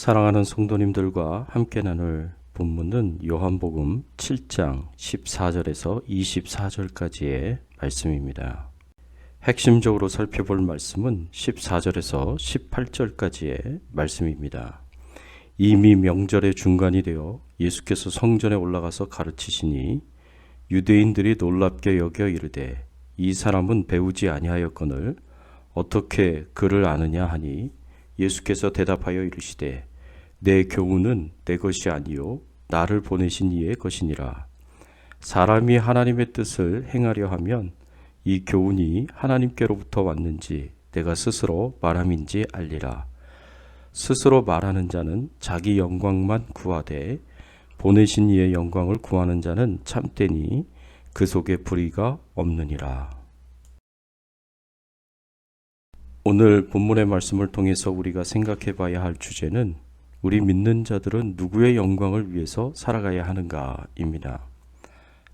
사랑하는 성도님들과 함께 나눌 본문은 요한복음 7장 14절에서 24절까지의 말씀입니다. 핵심적으로 살펴볼 말씀은 14절에서 18절까지의 말씀입니다. 이미 명절의 중간이 되어 예수께서 성전에 올라가서 가르치시니 유대인들이 놀랍게 여겨 이르되 이 사람은 배우지 아니하였거늘 어떻게 그를 아느냐 하니 예수께서 대답하여 이르시되 내 교훈은 내 것이 아니요 나를 보내신 이의 것이니라. 사람이 하나님의 뜻을 행하려 하면 이 교훈이 하나님께로부터 왔는지 내가 스스로 말함인지 알리라. 스스로 말하는 자는 자기 영광만 구하되 보내신 이의 영광을 구하는 자는 참되니 그 속에 불의가 없느니라. 오늘 본문의 말씀을 통해서 우리가 생각해 봐야 할 주제는 우리 믿는 자들은 누구의 영광을 위해서 살아가야 하는가입니다.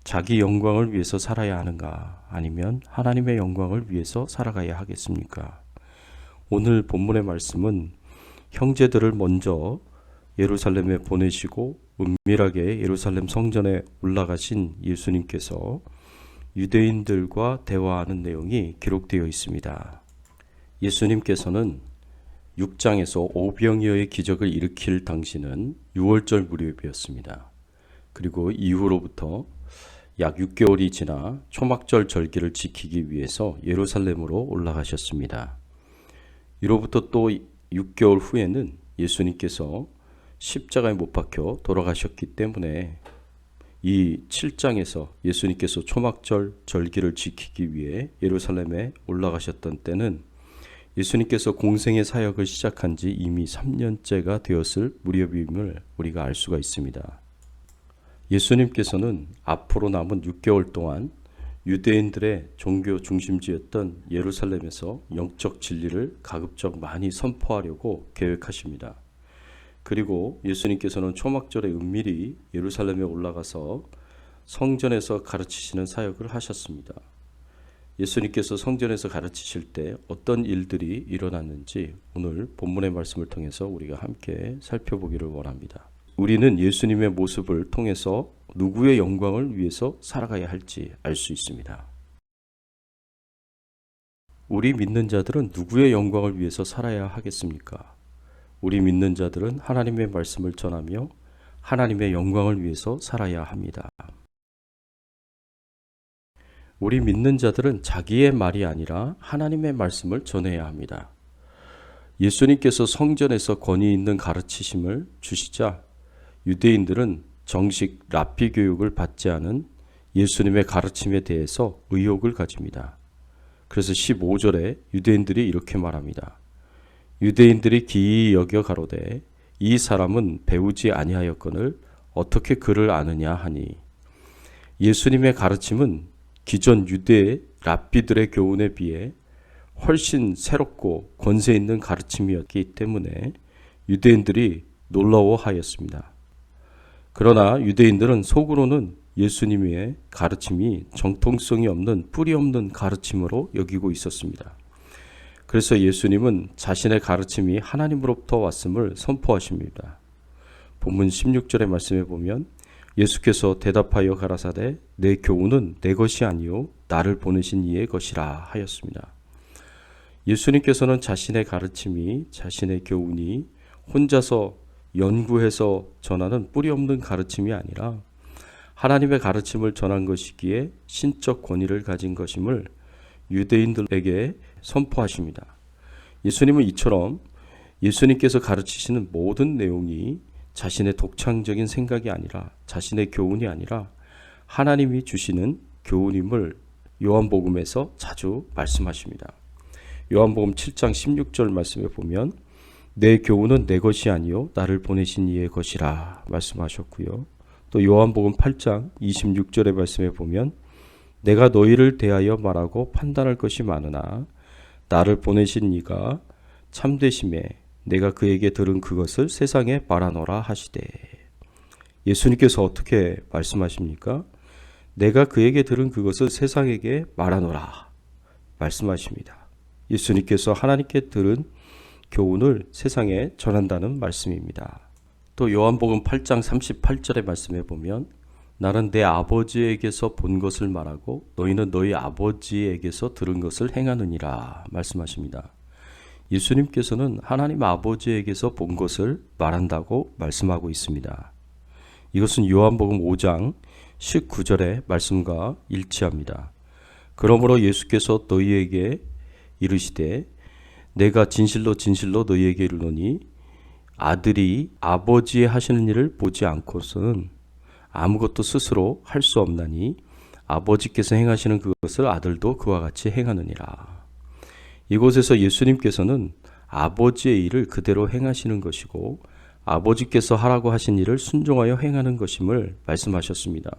자기 영광을 위해서 살아야 하는가 아니면 하나님의 영광을 위해서 살아가야 하겠습니까? 오늘 본문의 말씀은 형제들을 먼저 예루살렘에 보내시고 은밀하게 예루살렘 성전에 올라가신 예수님께서 유대인들과 대화하는 내용이 기록되어 있습니다. 예수님께서는 6장에서 오병이어의 기적을 일으킬 당시는 6월절 무렵이었습니다. 그리고 이후로부터 약 6개월이 지나 초막절 절기를 지키기 위해서 예루살렘으로 올라가셨습니다. 이로부터 또 6개월 후에는 예수님께서 십자가에 못 박혀 돌아가셨기 때문에 이 7장에서 예수님께서 초막절 절기를 지키기 위해 예루살렘에 올라가셨던 때는 예수님께서 공생의 사역을 시작한 지 이미 3년째가 되었을 무렵임을 우리가 알 수가 있습니다. 예수님께서는 앞으로 남은 6개월 동안 유대인들의 종교 중심지였던 예루살렘에서 영적 진리를 가급적 많이 선포하려고 계획하십니다. 그리고 예수님께서는 초막절에 은밀히 예루살렘에 올라가서 성전에서 가르치시는 사역을 하셨습니다. 예수님께서 성전에서 가르치실 때 어떤 일들이 일어났는지 오늘 본문의 말씀을 통해서 우리가 함께 살펴보기를 원합니다. 우리는 예수님의 모습을 통해서 누구의 영광을 위해서 살아가야 할지 알 수 있습니다. 우리 믿는 자들은 누구의 영광을 위해서 살아야 하겠습니까? 우리 믿는 자들은 하나님의 말씀을 전하며 하나님의 영광을 위해서 살아야 합니다. 우리 믿는 자들은 자기의 말이 아니라 하나님의 말씀을 전해야 합니다. 예수님께서 성전에서 권위 있는 가르치심을 주시자 유대인들은 정식 랍비 교육을 받지 않은 예수님의 가르침에 대해서 의혹을 가집니다. 그래서 15절에 유대인들이 이렇게 말합니다. 유대인들이 기이 여겨 가로되 이 사람은 배우지 아니하였거늘 어떻게 그를 아느냐 하니 예수님의 가르침은 기존 유대 랍비들의 교훈에 비해 훨씬 새롭고 권세 있는 가르침이었기 때문에 유대인들이 놀라워하였습니다. 그러나 유대인들은 속으로는 예수님의 가르침이 정통성이 없는 뿌리 없는 가르침으로 여기고 있었습니다. 그래서 예수님은 자신의 가르침이 하나님으로부터 왔음을 선포하십니다. 본문 16절의 말씀에 보면 예수께서 대답하여 가라사대 내 교훈은 내 것이 아니요 나를 보내신 이의 것이라 하였습니다. 예수님께서는 자신의 가르침이 자신의 교훈이 혼자서 연구해서 전하는 뿌리 없는 가르침이 아니라 하나님의 가르침을 전한 것이기에 신적 권위를 가진 것임을 유대인들에게 선포하십니다. 예수님은 이처럼 예수님께서 가르치시는 모든 내용이 자신의 독창적인 생각이 아니라 자신의 교훈이 아니라 하나님이 주시는 교훈임을 요한복음에서 자주 말씀하십니다. 요한복음 7장 16절 말씀에 보면 내 교훈은 내 것이 아니요 나를 보내신 이의 것이라 말씀하셨고요. 또 요한복음 8장 26절의 말씀에 보면 내가 너희를 대하여 말하고 판단할 것이 많으나 나를 보내신 이가 참되심에 내가 그에게 들은 그것을 세상에 말하노라 하시되 예수님께서 어떻게 말씀하십니까? 내가 그에게 들은 그것을 세상에게 말하노라 말씀하십니다. 예수님께서 하나님께 들은 교훈을 세상에 전한다는 말씀입니다. 또 요한복음 8장 38절의 말씀에 보면 나는 내 아버지에게서 본 것을 말하고 너희는 너희 아버지에게서 들은 것을 행하느니라 말씀하십니다. 예수님께서는 하나님 아버지에게서 본 것을 말한다고 말씀하고 있습니다. 이것은 요한복음 5장 19절의 말씀과 일치합니다. 그러므로 예수께서 너희에게 이르시되 내가 진실로 진실로 너희에게 이르노니 아들이 아버지의 하시는 일을 보지 않고서는 아무것도 스스로 할 수 없나니 아버지께서 행하시는 그것을 아들도 그와 같이 행하느니라. 이곳에서 예수님께서는 아버지의 일을 그대로 행하시는 것이고 아버지께서 하라고 하신 일을 순종하여 행하는 것임을 말씀하셨습니다.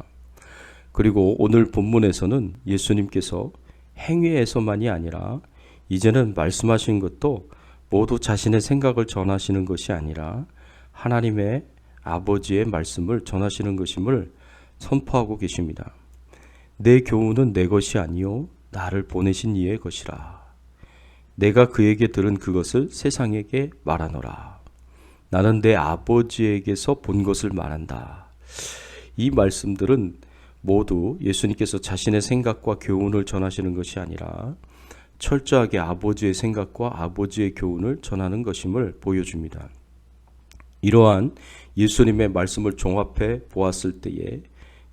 그리고 오늘 본문에서는 예수님께서 행위에서만이 아니라 이제는 말씀하신 것도 모두 자신의 생각을 전하시는 것이 아니라 하나님의 아버지의 말씀을 전하시는 것임을 선포하고 계십니다. 내 교훈은 내 것이 아니요 나를 보내신 이의 것이라. 내가 그에게 들은 그것을 세상에게 말하노라. 나는 내 아버지에게서 본 것을 말한다. 이 말씀들은 모두 예수님께서 자신의 생각과 교훈을 전하시는 것이 아니라 철저하게 아버지의 생각과 아버지의 교훈을 전하는 것임을 보여줍니다. 이러한 예수님의 말씀을 종합해 보았을 때에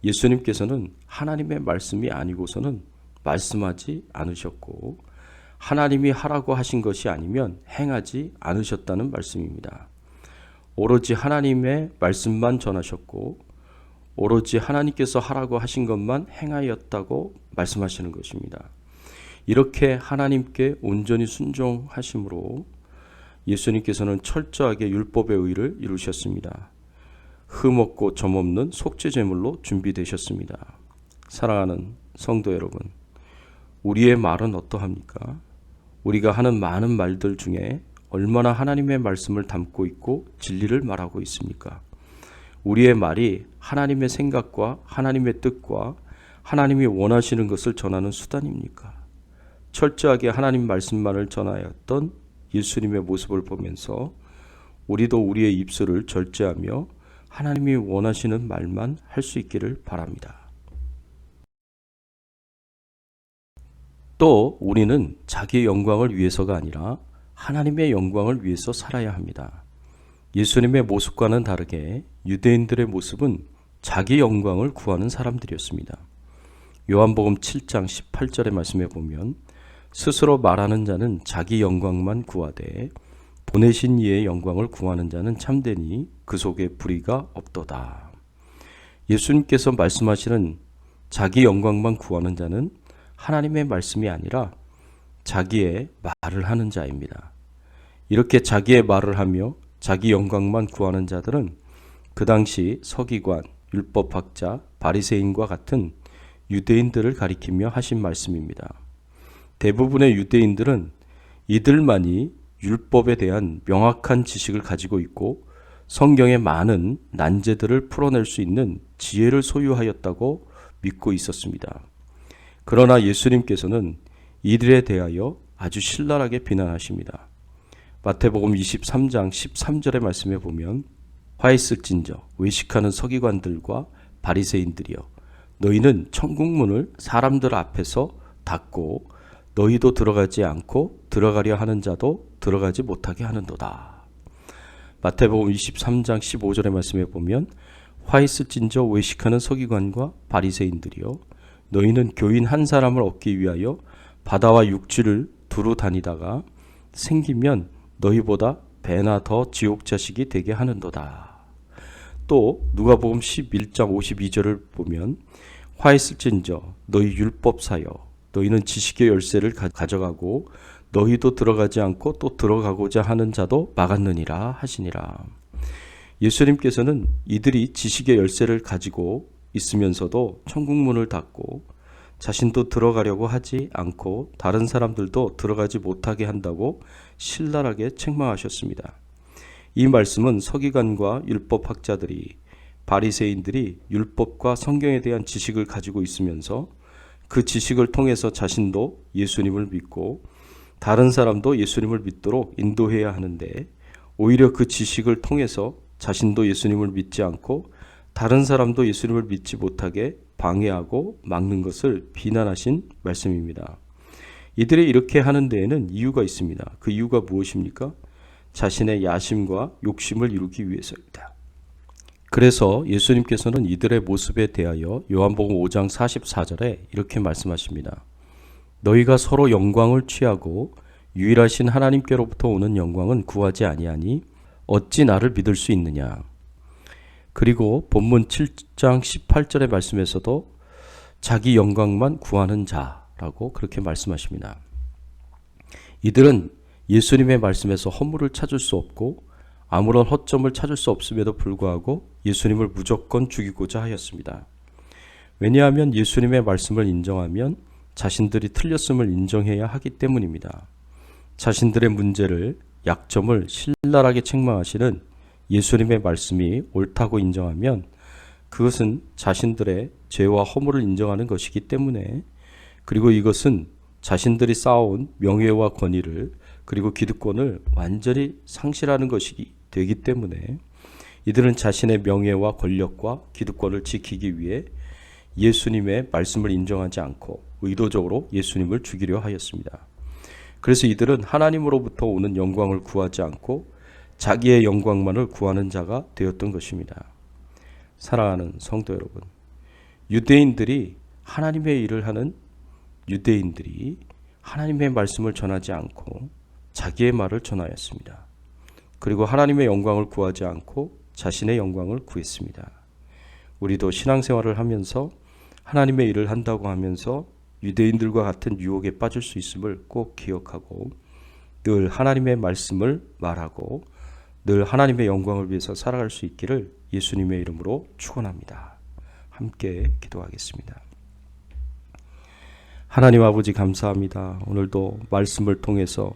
예수님께서는 하나님의 말씀이 아니고서는 말씀하지 않으셨고 하나님이 하라고 하신 것이 아니면 행하지 않으셨다는 말씀입니다. 오로지 하나님의 말씀만 전하셨고 오로지 하나님께서 하라고 하신 것만 행하였다고 말씀하시는 것입니다. 이렇게 하나님께 온전히 순종하심으로 예수님께서는 철저하게 율법의 의를 이루셨습니다. 흠없고 점없는 속죄제물로 준비되셨습니다. 사랑하는 성도 여러분, 우리의 말은 어떠합니까? 우리가 하는 많은 말들 중에 얼마나 하나님의 말씀을 담고 있고 진리를 말하고 있습니까? 우리의 말이 하나님의 생각과 하나님의 뜻과 하나님이 원하시는 것을 전하는 수단입니까? 철저하게 하나님 말씀만을 전하였던 예수님의 모습을 보면서 우리도 우리의 입술을 절제하며 하나님이 원하시는 말만 할 수 있기를 바랍니다. 또 우리는 자기의 영광을 위해서가 아니라 하나님의 영광을 위해서 살아야 합니다. 예수님의 모습과는 다르게 유대인들의 모습은 자기 영광을 구하는 사람들이었습니다. 요한복음 7장 18절의 말씀에 보면 스스로 말하는 자는 자기 영광만 구하되 보내신 이의 영광을 구하는 자는 참되니 그 속에 불의가 없도다. 예수님께서 말씀하시는 자기 영광만 구하는 자는 하나님의 말씀이 아니라 자기의 말을 하는 자입니다. 이렇게 자기의 말을 하며 자기 영광만 구하는 자들은 그 당시 서기관, 율법학자, 바리새인과 같은 유대인들을 가리키며 하신 말씀입니다. 대부분의 유대인들은 이들만이 율법에 대한 명확한 지식을 가지고 있고 성경의 많은 난제들을 풀어낼 수 있는 지혜를 소유하였다고 믿고 있었습니다. 그러나 예수님께서는 이들에 대하여 아주 신랄하게 비난하십니다. 마태복음 23장 13절의 말씀에 보면 화 있을진저 외식하는 서기관들과 바리새인들이여 너희는 천국문을 사람들 앞에서 닫고 너희도 들어가지 않고 들어가려 하는 자도 들어가지 못하게 하는도다. 마태복음 23장 15절의 말씀에 보면 화 있을진저 외식하는 서기관과 바리새인들이여 너희는 교인 한 사람을 얻기 위하여 바다와 육지를 두루 다니다가 생기면 너희보다 배나 더 지옥 자식이 되게 하는도다. 또 누가복음 11장 52절을 보면 화 있을진저 너희 율법사여 너희는 지식의 열쇠를 가져가고 너희도 들어가지 않고 또 들어가고자 하는 자도 막았느니라 하시니라. 예수님께서는 이들이 지식의 열쇠를 가지고 있으면서도 천국문을 닫고 자신도 들어가려고 하지 않고 다른 사람들도 들어가지 못하게 한다고 신랄하게 책망하셨습니다. 이 말씀은 서기관과 율법학자들이 바리새인들이 율법과 성경에 대한 지식을 가지고 있으면서 그 지식을 통해서 자신도 예수님을 믿고 다른 사람도 예수님을 믿도록 인도해야 하는데 오히려 그 지식을 통해서 자신도 예수님을 믿지 않고 다른 사람도 예수님을 믿지 못하게 방해하고 막는 것을 비난하신 말씀입니다. 이들이 이렇게 하는 데에는 이유가 있습니다. 그 이유가 무엇입니까? 자신의 야심과 욕심을 이루기 위해서입니다. 그래서 예수님께서는 이들의 모습에 대하여 요한복음 5장 44절에 이렇게 말씀하십니다. 너희가 서로 영광을 취하고 유일하신 하나님께로부터 오는 영광은 구하지 아니하니 어찌 나를 믿을 수 있느냐. 그리고 본문 7장 18절의 말씀에서도 자기 영광만 구하는 자라고 그렇게 말씀하십니다. 이들은 예수님의 말씀에서 허물을 찾을 수 없고 아무런 허점을 찾을 수 없음에도 불구하고 예수님을 무조건 죽이고자 하였습니다. 왜냐하면 예수님의 말씀을 인정하면 자신들이 틀렸음을 인정해야 하기 때문입니다. 자신들의 문제를, 약점을 신랄하게 책망하시는 예수님의 말씀이 옳다고 인정하면 그것은 자신들의 죄와 허물을 인정하는 것이기 때문에, 그리고 이것은 자신들이 쌓아온 명예와 권위를 그리고 기득권을 완전히 상실하는 것이 되기 때문에 이들은 자신의 명예와 권력과 기득권을 지키기 위해 예수님의 말씀을 인정하지 않고 의도적으로 예수님을 죽이려 하였습니다. 그래서 이들은 하나님으로부터 오는 영광을 구하지 않고 자기의 영광만을 구하는 자가 되었던 것입니다. 사랑하는 성도 여러분, 유대인들이 하나님의 일을 하는 유대인들이 하나님의 말씀을 전하지 않고 자기의 말을 전하였습니다. 그리고 하나님의 영광을 구하지 않고 자신의 영광을 구했습니다. 우리도 신앙생활을 하면서 하나님의 일을 한다고 하면서 유대인들과 같은 유혹에 빠질 수 있음을 꼭 기억하고 늘 하나님의 말씀을 말하고 늘 하나님의 영광을 위해서 살아갈 수 있기를 예수님의 이름으로 축원합니다. 함께 기도하겠습니다. 하나님 아버지 감사합니다. 오늘도 말씀을 통해서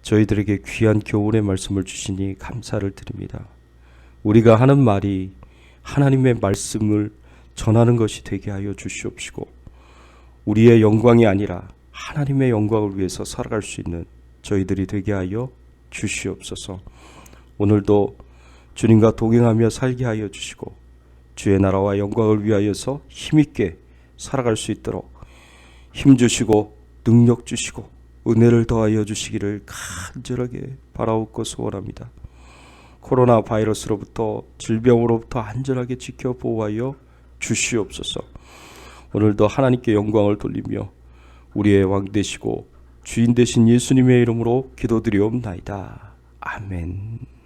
저희들에게 귀한 교훈의 말씀을 주시니 감사를 드립니다. 우리가 하는 말이 하나님의 말씀을 전하는 것이 되게 하여 주시옵시고 우리의 영광이 아니라 하나님의 영광을 위해서 살아갈 수 있는 저희들이 되게 하여 주시옵소서. 오늘도 주님과 동행하며 살게 하여 주시고 주의 나라와 영광을 위하여서 힘있게 살아갈 수 있도록 힘 주시고 능력 주시고 은혜를 더하여 주시기를 간절하게 바라옵고 소원합니다. 코로나 바이러스로부터 질병으로부터 안전하게 지켜 보호하여 주시옵소서. 오늘도 하나님께 영광을 돌리며 우리의 왕 되시고 주인 되신 예수님의 이름으로 기도드리옵나이다. 아멘.